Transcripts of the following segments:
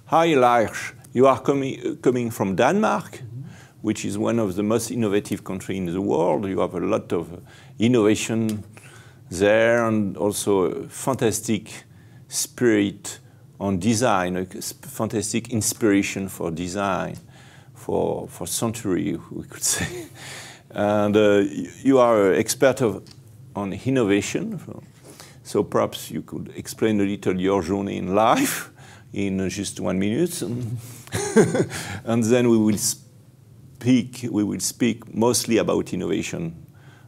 Hi Lars, you are coming from Denmark, which is one of the most innovative countries in the world. You have a lot of innovation there and also a fantastic spirit on design, a fantastic inspiration for design for century, we could say. And you are an expert on innovation. So perhaps you could explain a little your journey in life in just 1 minute. And then we will speak mostly about innovation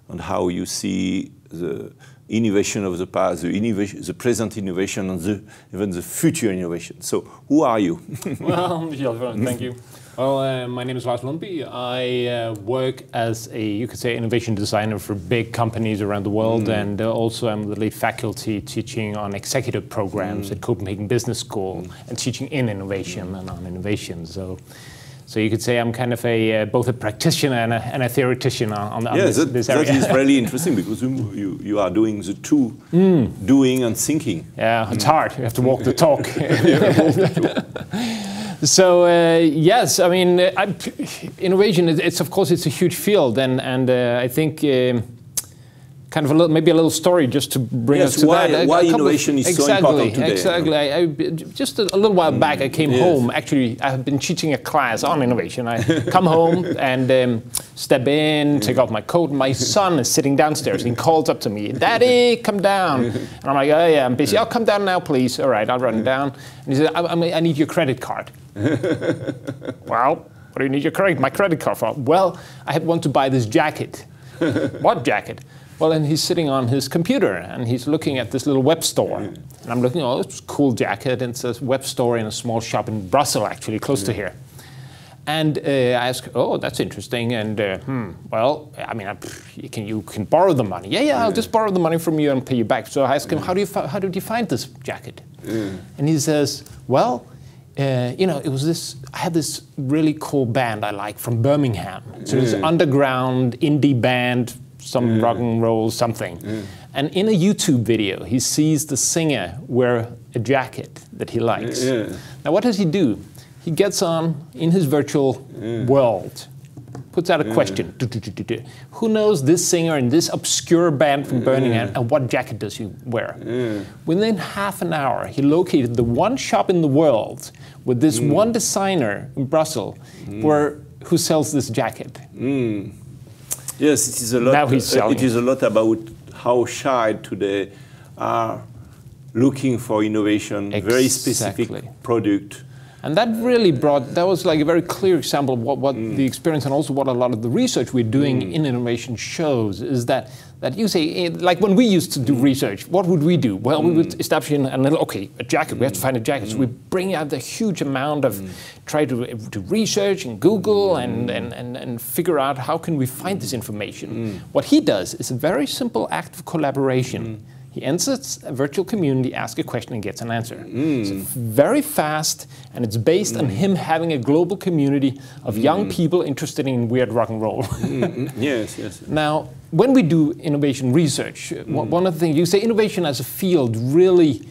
and how you see the innovation of the past, the present innovation, and even the future innovation. So, who are you? Well, thank you. Well, my name is Lars Larsson. I work as you could say, innovation designer for big companies around the world, and also I'm the lead faculty teaching on executive programs at Copenhagen Business School and teaching in innovation and on innovation. So you could say I'm kind of both a practitioner and a theoretician on this area. That is really interesting because you are doing the two, doing and thinking. Yeah, it's hard. You have to walk the talk. So yes, I mean, innovation. It's of course it's a huge field, and I think kind of maybe a little story just to bring us to that. Why innovation is so important today? Exactly. Just a little while back, I came home. Actually, I have been teaching a class on innovation. I come home and step in, take off my coat. My son is sitting downstairs and he calls up to me, "Daddy, come down." And I'm like, "Oh yeah, I'm busy. I'll come down now, please." All right, I'll run down. And he said, I need your credit card." Well, what do you need my credit card for? Well, I want to buy this jacket. What jacket? Well, and he's sitting on his computer and he's looking at this little web store. And I'm looking, oh, it's a cool jacket. And it's a web store in a small shop in Brussels, actually, close to here. And I ask, oh, that's interesting. And well, I mean, you can borrow the money. Yeah, I'll just borrow the money from you and pay you back. So I ask him, how did you find this jacket? And he says, well, you know, I had this really cool band I like from Birmingham. So this underground indie band, some rock and roll something. And in a YouTube video, he sees the singer wear a jacket that he likes. Now what does he do? He gets on in his virtual world, puts out a question. Who knows this singer in this obscure band from Birmingham, and what jacket does he wear? Within half an hour, he located the one shop in the world with this one designer in Brussels who sells this jacket. Yes, it is a lot. Now he's selling. It is a lot about how shy today are looking for innovation, very specific product. And that really that was like a very clear example of what the experience and also what a lot of the research we're doing in innovation shows is that you say, like when we used to do research, what would we do? Well, we would establish a jacket, we have to find a jacket. So we bring out the huge amount of, try to research and Google and figure out how can we find this information. What he does is a very simple act of collaboration. He enters a virtual community, asks a question, and gets an answer. So very fast, and it's based on him having a global community of young people interested in weird rock and roll. Yes. Now, when we do innovation research, one of the things, you say innovation as a field really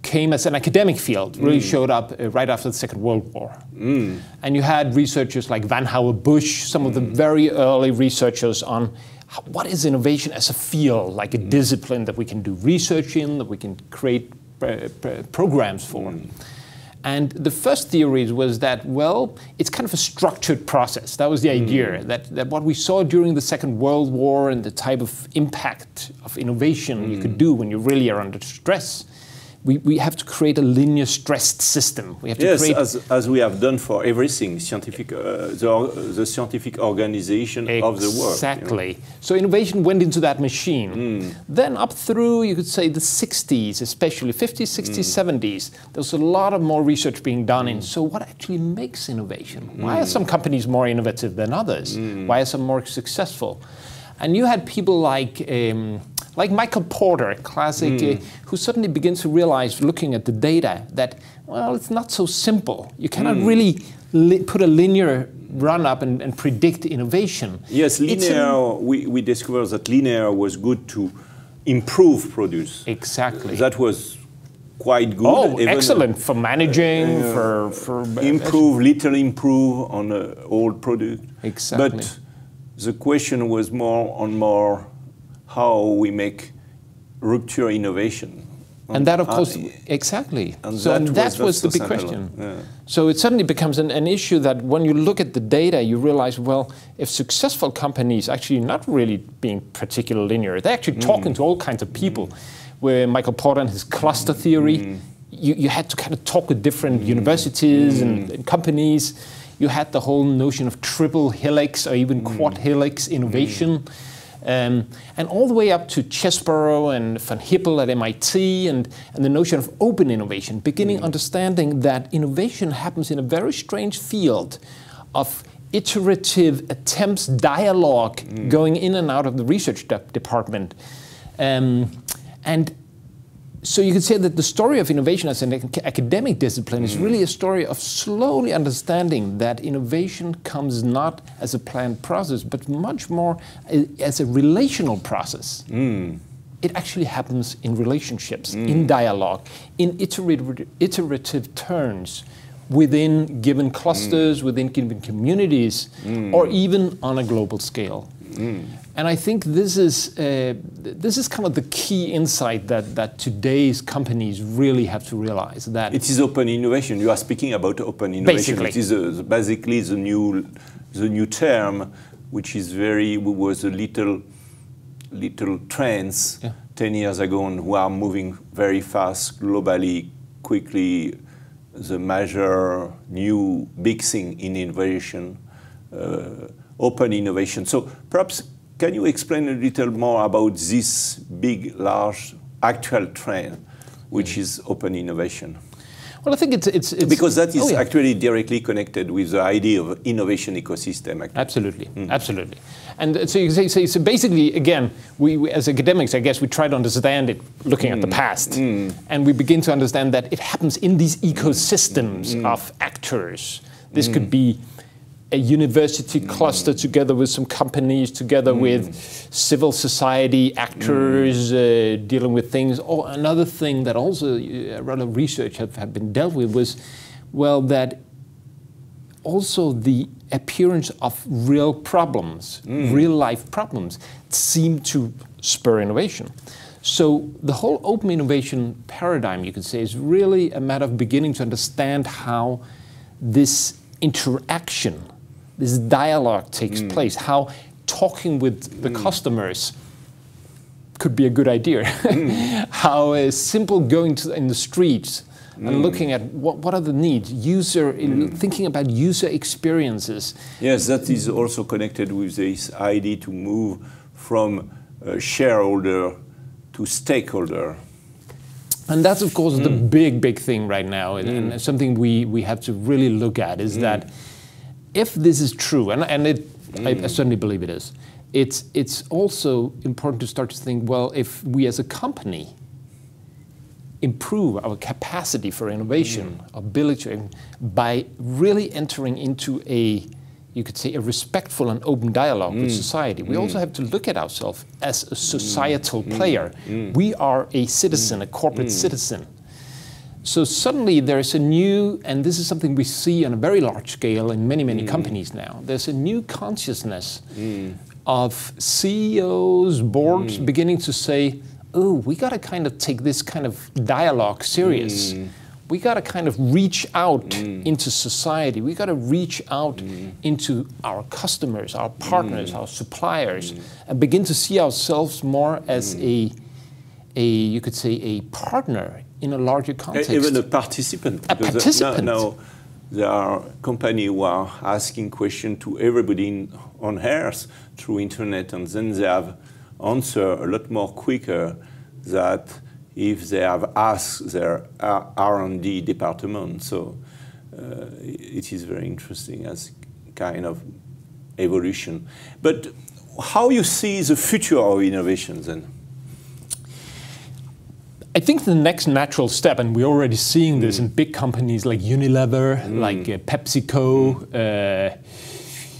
came as an academic field, really showed up right after the Second World War. And you had researchers like Van Hauer-Busch, some of the very early researchers on what is innovation as a field, like a discipline that we can do research in, that we can create programs for. And the first theory was that, well, it's kind of a structured process. That was the idea, that what we saw during the Second World War and the type of impact of innovation you could do when you really are under stress, we have to create a linear stressed system. We have to create as we have done for everything, scientific, the scientific organization of the world. Exactly. You know? So innovation went into that machine. Then up through, you could say, the 60s, especially 50s, 60s, 70s, there was a lot of more research being done in, so what actually makes innovation? Why are some companies more innovative than others? Why are some more successful? And you had people like Michael Porter, a classic, who suddenly begins to realize, looking at the data, that, well, it's not so simple. You cannot really put a linear run-up and predict innovation. Yes, linear, we discovered that linear was good to improve produce. Exactly. That was quite good. Oh, excellent for managing, for little improve on an old product. Exactly. But the question was more how we make rupture innovation. And that, of course, exactly. And so that was the big question. So it suddenly becomes an issue that when you look at the data, you realize, well, if successful companies actually not really being particularly linear, they're actually talking to all kinds of people. Where Michael Porter and his cluster theory, you had to kind of talk with different universities and companies. You had the whole notion of triple helix or even quad helix innovation. And all the way up to Chesborough and Van Hippel at MIT and the notion of open innovation, beginning understanding that innovation happens in a very strange field of iterative attempts, dialogue, going in and out of the research department. And so you can say that the story of innovation as an academic discipline is really a story of slowly understanding that innovation comes not as a planned process, but much more as a relational process. It actually happens in relationships, in dialogue, in iterative turns, within given clusters, within given communities, or even on a global scale. And I think this is kind of the key insight that today's companies really have to realize. That it is open innovation. You are speaking about open innovation. Basically. It is basically the new term, which is was a little trends 10 years ago, and who are moving very fast globally, quickly. The major new big thing in innovation. Open innovation. So perhaps can you explain a little more about this big, large, actual trend, which is open innovation? Well, I think it's because that is actually directly connected with the idea of innovation ecosystem. Actually. Absolutely, absolutely. And so you say so basically, again, we as academics, I guess, we try to understand it looking at the past, and we begin to understand that it happens in these ecosystems of actors. This could be a university cluster together with some companies, together with civil society actors dealing with things. Or another thing that also a lot of research have been dealt with was, well, that also the appearance of real problems, real life problems, seem to spur innovation. So the whole open innovation paradigm, you could say, is really a matter of beginning to understand how this interaction, this dialogue takes place, how talking with the customers could be a good idea. How simple going in the streets and looking at what are the needs, thinking about user experiences. Yes, that is also connected with this idea to move from shareholder to stakeholder. And that's, of course, the big thing right now, and something we have to really look at is that if this is true, and I certainly believe it is, it's also important to start to think, well, if we as a company improve our capacity for innovation, ability, by really entering into you could say, a respectful and open dialogue with society. We also have to look at ourselves as a societal player. We are a citizen, a corporate citizen. So suddenly there's a new, and this is something we see on a very large scale in many companies now, there's a new consciousness of CEOs, boards beginning to say, oh, we got to kind of take this kind of dialogue serious. We got to kind of reach out into society. We got to reach out into our customers, our partners, our suppliers, and begin to see ourselves more as you could say, a partner in a larger context. Even a participant. A participant. Now there are companies who are asking questions to everybody on Earth through internet, and then they have answer a lot more quicker than if they have asked their R&D department. So it is very interesting as kind of evolution. But how you see the future of innovation then? I think the next natural step, and we're already seeing this in big companies like Unilever, like PepsiCo,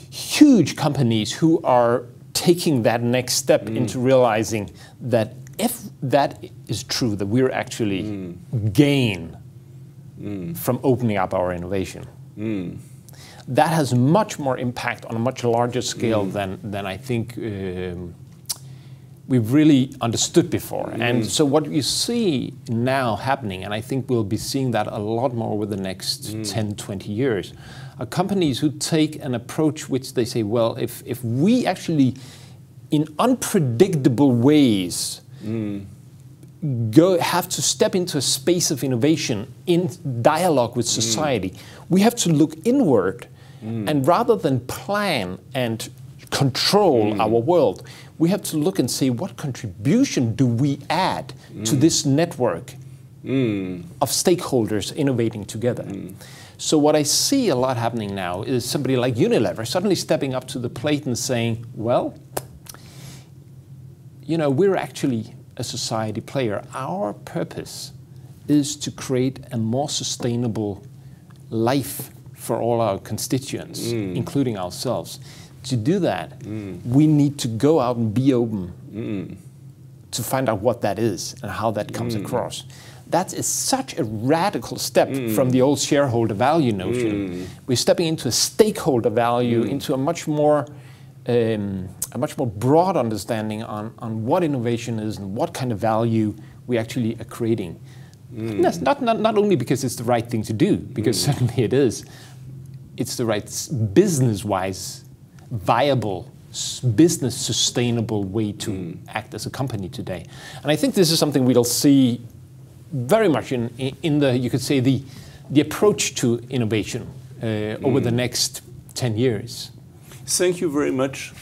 huge companies who are taking that next step into realizing that if that is true, that we're actually gain from opening up our innovation, that has much more impact on a much larger scale than I think we've really understood before. And so what you see now happening, and I think we'll be seeing that a lot more over the next 10, 20 years, are companies who take an approach which they say, well, if we actually, in unpredictable ways, have to step into a space of innovation in dialogue with society, we have to look inward, and rather than plan and control our world, we have to look and say, what contribution do we add to this network of stakeholders innovating together? So what I see a lot happening now is somebody like Unilever suddenly stepping up to the plate and saying, well, you know, we're actually a society player. Our purpose is to create a more sustainable life for all our constituents, including ourselves. To do that, we need to go out and be open to find out what that is and how that comes across. That is such a radical step from the old shareholder value notion. We're stepping into a stakeholder value, into a much more broad understanding on what innovation is and what kind of value we actually are creating. And that's not only because it's the right thing to do, because certainly it is. It's the right business-wise viable, business sustainable way to act as a company today. And I think this is something we'll see very much in the, you could say, the approach to innovation over the next 10 years. Thank you very much.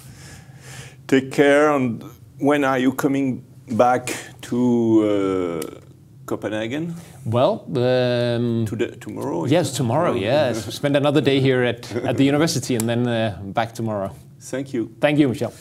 Take care. And when are you coming back to Copenhagen? Well, tomorrow? Yes, tomorrow, yes. Spend another day here at the university and then back tomorrow. Thank you. Thank you, Michel.